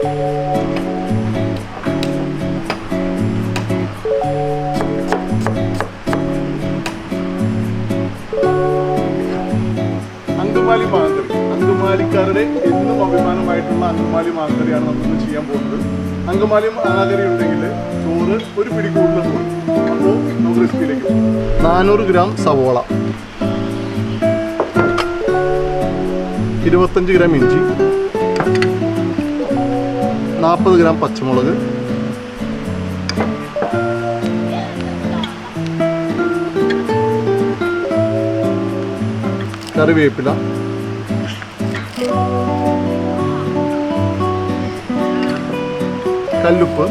അങ്കമാലി മാങ്ങക്കറി, അങ്കമാലിക്കാരുടെ എന്നും അഭിമാനമായിട്ടുള്ള അങ്കമാലി മാങ്ങക്കറിയാണ് നമ്മൾ ചെയ്യാൻ പോകുന്നത്. അങ്കമാലി മാങ്ങക്കറി ഉണ്ടെങ്കിൽ ചോറ് ഒരു പിടി കൂടുതൽ പോകും. അപ്പോൾ നമുക്ക് റെസിപ്പിയിലേക്ക് 400 ഗ്രാം സവോള, 25 ഗ്രാം ഇഞ്ചി, 40 ഗ്രാം പച്ചമുളക്, കറിവേപ്പില, കല്ലുപ്പ്,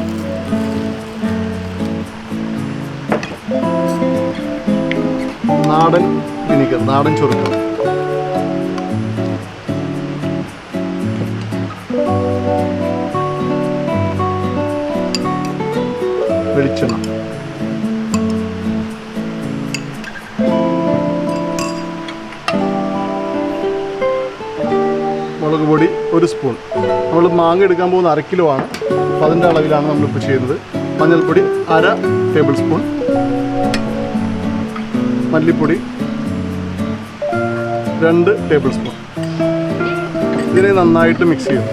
നാടൻ വിനിഗർ, നാടൻ ചൊറുക്ക, വെളിച്ചെണ്ണ, മുളക് പൊടി 1 സ്പൂൺ. നമ്മൾ മാങ്ങ എടുക്കാൻ പോകുന്ന 1/2 കിലോ ആണ്. അപ്പോൾ അതിൻ്റെ അളവിലാണ് നമ്മളിപ്പോൾ ചെയ്യുന്നത്. മഞ്ഞൾപ്പൊടി 1/2 ടേബിൾ സ്പൂൺ, മല്ലിപ്പൊടി 2 ടേബിൾ സ്പൂൺ. ഇതിനെ നന്നായിട്ട് മിക്സ് ചെയ്യും.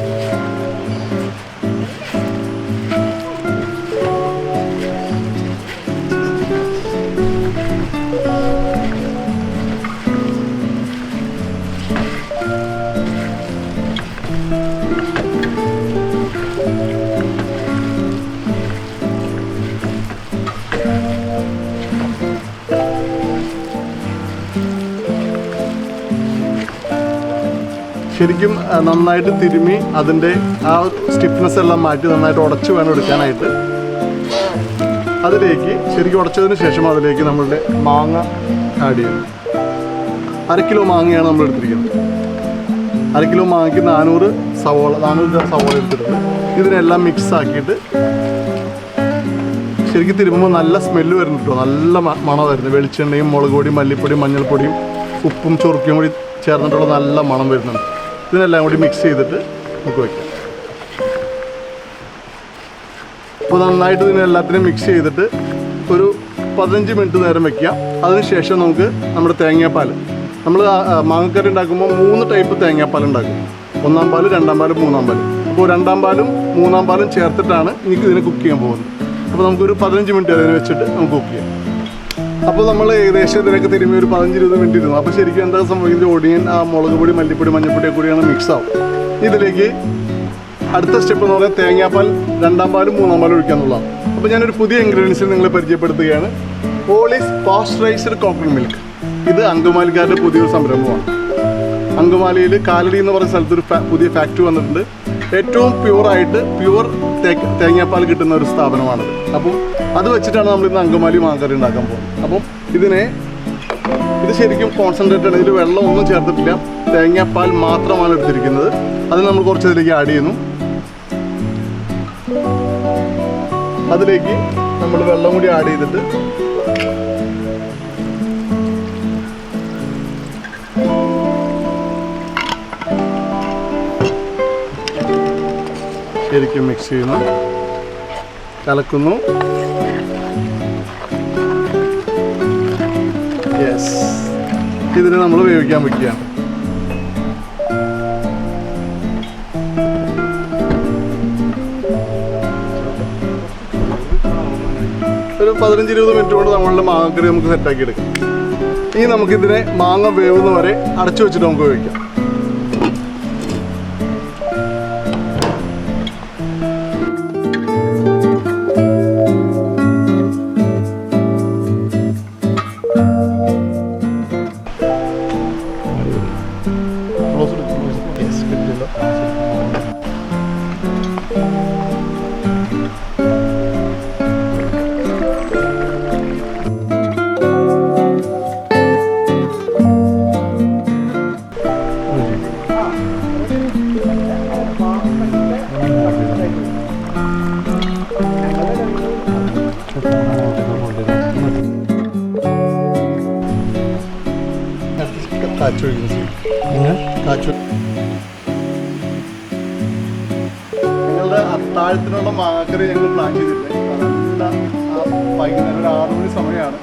ശരിക്കും നന്നായിട്ട് തിരുമ്മി അതിൻ്റെ ആ സ്റ്റിഫ്നെസ് എല്ലാം മാറ്റി നന്നായിട്ട് ഉടച്ച് വേണം എടുക്കാനായിട്ട്. അതിലേക്ക് ശരിക്കും ഉടച്ചതിന് ശേഷം അതിലേക്ക് നമ്മളുടെ മാങ്ങ ആഡ് ചെയ്യും. 1/2 കിലോ മാങ്ങയാണ് നമ്മൾ എടുത്തിരിക്കുന്നത്. 1/2 കിലോ മാങ്ങയ്ക്ക് 400 ഗ്രാം സവോള എടുത്തിട്ടുണ്ട്. ഇതിനെല്ലാം മിക്സ് ആക്കിയിട്ട് ശരിക്കും തിരുമ്പുമ്പോൾ നല്ല സ്മെല്ല് വരുന്നുണ്ട് കേട്ടോ. നല്ല മണം വരുന്നത്. വെളിച്ചെണ്ണയും മുളക് പൊടിയും മല്ലിപ്പൊടിയും മഞ്ഞൾപ്പൊടിയും ഉപ്പും ചൊറുക്കയും കൂടി ചേർന്നിട്ടുള്ള നല്ല മണം വരുന്നുണ്ട്. ഇതിനെല്ലാം കൂടി മിക്സ് ചെയ്തിട്ട് നമുക്ക് വയ്ക്കാം. അപ്പോൾ നന്നായിട്ട് ഇതിനെല്ലാത്തിനും മിക്സ് ചെയ്തിട്ട് ഒരു 15 മിനിറ്റ് നേരം വയ്ക്കുക. അതിനുശേഷം നമുക്ക് നമ്മുടെ തേങ്ങാപ്പാൽ, നമ്മൾ മാങ്ങക്കറി ഉണ്ടാക്കുമ്പോൾ 3 ടൈപ്പ് തേങ്ങാപ്പാൽ ഉണ്ടാക്കും. 1-ാം പാൽ, 2-ാം പാൽ, 3-ാം പാൽ. അപ്പോൾ 2-ാം പാലും 3-ാം പാലും ചേർത്തിട്ടാണ് എനിക്ക് ഇതിനെ കുക്ക് ചെയ്യാൻ പോകുന്നത്. അപ്പോൾ നമുക്കൊരു 15 മിനിറ്റ് അതിനെ വെച്ചിട്ട് നമുക്ക് കുക്ക് ചെയ്യാം. അപ്പോൾ നമ്മൾ ഏകദേശം ഇതിനൊക്കെ തിരുമ്പി ഒരു 15-20 മിനിറ്റ് ഇരുന്നു. അപ്പോൾ ശരിക്കും എന്താ സംഭവിക്കുന്നത്, ഒടിയൻ ആ മുളക് പൊടി മല്ലിപ്പൊടി മഞ്ഞൾപ്പൊടിയൊക്കെ കൂടിയാണ് മിക്സ് ആവും. ഇതിലേക്ക് അടുത്ത സ്റ്റെപ്പ് എന്ന് പറയുന്നത് തേങ്ങാപ്പാൽ 2-ാം പാലും 3-ാം പാലും ഒഴിക്കുക എന്നുള്ളതാണ്. അപ്പോൾ ഞാനൊരു പുതിയ ഇൻഗ്രീഡിയൻസ് നിങ്ങളെ പരിചയപ്പെടുത്തുകയാണ്. ഹോളീസ് പാസ്ചറൈസ്ഡ് കോക്കനട്ട് മിൽക്ക്. ഇത് അങ്കമാലിക്കാരുടെ പുതിയൊരു സംരംഭമാണ്. അങ്കമാലിയിൽ കാലടി എന്ന് പറയുന്ന സ്ഥലത്തൊരു പുതിയ ഫാക്ടറി വന്നിട്ടുണ്ട്. ഏറ്റവും പ്യുവർ തേങ്ങാപ്പാൽ കിട്ടുന്ന ഒരു സ്ഥാപനമാണിത്. അപ്പം അത് വെച്ചിട്ടാണ് നമ്മളിന്ന് അങ്കമാലി മാങ്ങക്കറി ഉണ്ടാക്കാൻ പോകുന്നത്. അപ്പം ഇത് ശരിക്കും കോൺസെൻട്രേറ്റഡ്. ഇതിൽ വെള്ളം ഒന്നും ചേർത്തിട്ടില്ല, തേങ്ങാപ്പാൽ മാത്രമാണ് എടുത്തിരിക്കുന്നത്. അത് നമ്മൾ കുറച്ച് ഇതിലേക്ക് ആഡ് ചെയ്യുന്നു. അതിലേക്ക് നമ്മൾ വെള്ളം കൂടി ആഡ് ചെയ്തിട്ട് ശരിക്കും മിക്സ് ചെയ്യുന്നു, കലക്കുന്നു. യെസ്, ഇതിനെ നമ്മൾ വേവിക്കാൻ വയ്ക്കുകയാണ്. ഒരു 15-20 മിനിറ്റ് കൊണ്ട് നമ്മളുടെ മാങ്ങക്കറി നമുക്ക് സെറ്റാക്കി എടുക്കാം. ഇനി നമുക്കിതിനെ മാങ്ങ വേവുന്ന വരെ അടച്ചു വെച്ചിട്ട് നമുക്ക് വേവിക്കാം. നിങ്ങൾ ഞങ്ങളുടെ അത്താഴത്തിനുള്ള മാങ്ങക്കറി ഞങ്ങൾ പ്ലാൻ ചെയ്തിട്ടുണ്ട്. നല്ല വൈകുന്നേരം ഒരു 6 മണി സമയമാണ്.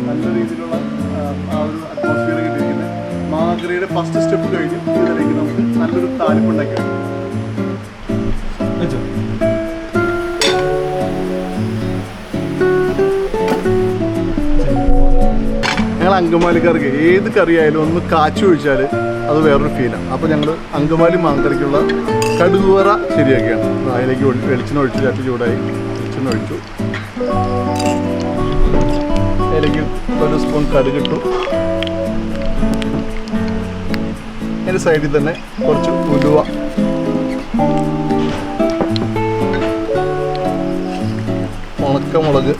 നല്ല രീതിയിലുള്ള ആ ഒരു അറ്റ്മോസ്ഫിയർ കിട്ടിയിരിക്കുന്നത്. മാങ്ങക്കറിയുടെ ഫസ്റ്റ് സ്റ്റെപ്പ് കഴിഞ്ഞ് ഇതിലേക്ക് നമുക്ക് നല്ലൊരു താലിപ്പുണ്ടാക്കി വെക്കും. ഞങ്ങൾ അങ്കമാലിക്കാർക്ക് ഏത് കറിയായാലും ഒന്ന് കാച്ചി ഒഴിച്ചാൽ അത് വേറൊരു ഫീലാണ്. അപ്പോൾ ഞങ്ങൾ അങ്കമാലി മാങ്ങക്കറിക്കുള്ള കടുകുവറ ശരിയാക്കിയാണ്. അതിലേക്ക് വെളിച്ചെണ്ണ ഒഴിച്ചു, ചട്ടി ചൂടായി വെളിച്ചെണ്ണ ഒഴിച്ചു, അതിലേക്ക് 1 സ്പൂൺ കടുകിട്ടു. അതിൻ്റെ സൈഡിൽ തന്നെ കുറച്ച് ഉലുവ, ഉണക്കമുളക്,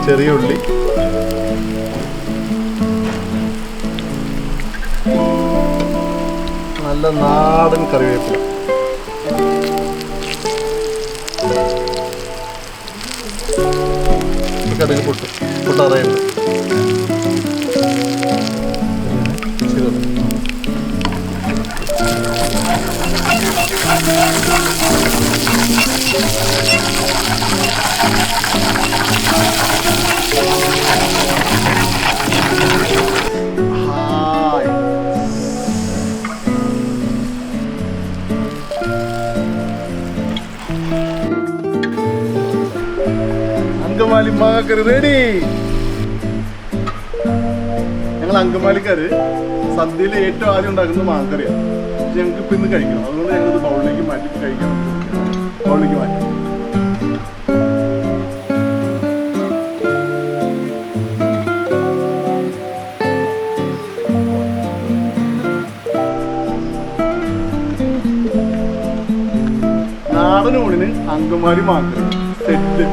ചെറിയ ഉള്ളി, നല്ല നാടൻ കറിവേപ്പില, കടുക് പൊട്ടാറായുണ്ട്. അങ്കമാലി മാങ്ങക്കറി റെഡി. ഞങ്ങൾ അങ്കമാലിക്കാര് സദ്യയിൽ ഏറ്റവും ആദ്യം ഉണ്ടാക്കുന്നത് മാങ്ങക്കറിയാണ്. പക്ഷെ ഞങ്ങൾക്ക് ഇപ്പം ഇന്ന് കഴിക്കണം. അതുകൊണ്ട് ഞങ്ങളിത് ബൗളിലേക്ക് മാറ്റി കഴിക്കണം. ബൗളിലേക്ക് മാറ്റി നാടൻ ഊണിന് അങ്കമാലി മാങ്ങക്കറി സെറ്റ്.